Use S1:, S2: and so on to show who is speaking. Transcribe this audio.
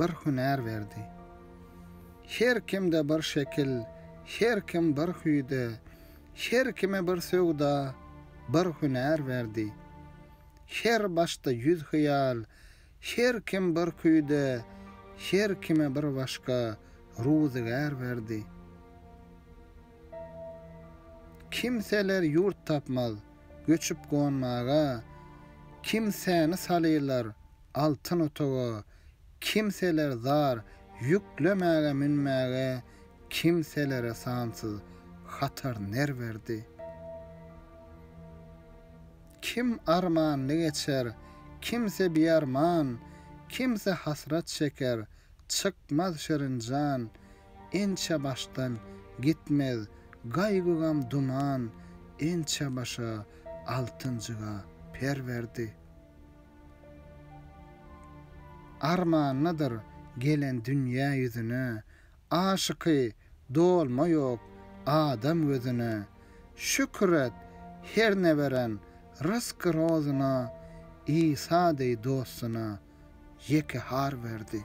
S1: bir hünär berdi. Her kimde bir şekil, her kim bir hüýde, her kime bir söwda, bir hünär berdi. Her başta yüz hyýal, her kim bir küýde, her kime bir başka ruzgar berdi. Kimseler yurt tapmaz, göçüp gonmaga, kimseni salylar altyn otaga, kimseler zar yüklemäge minmäge, kimselere sansız hatar ner berdi. Kim armanly geçer, kimse biyarman, kimse hasrat çeker, çıkmaz şerincan, ençe baştan gitmez, gaýgy gam duman, ençe başa altınjyga perverdi. Armanydyr gelen dünýä ýüzüne, aşyky dolma ýok adam gözüne. Şükret her beren rızk rozyna, İsa dey dostuna ýeke har berdi.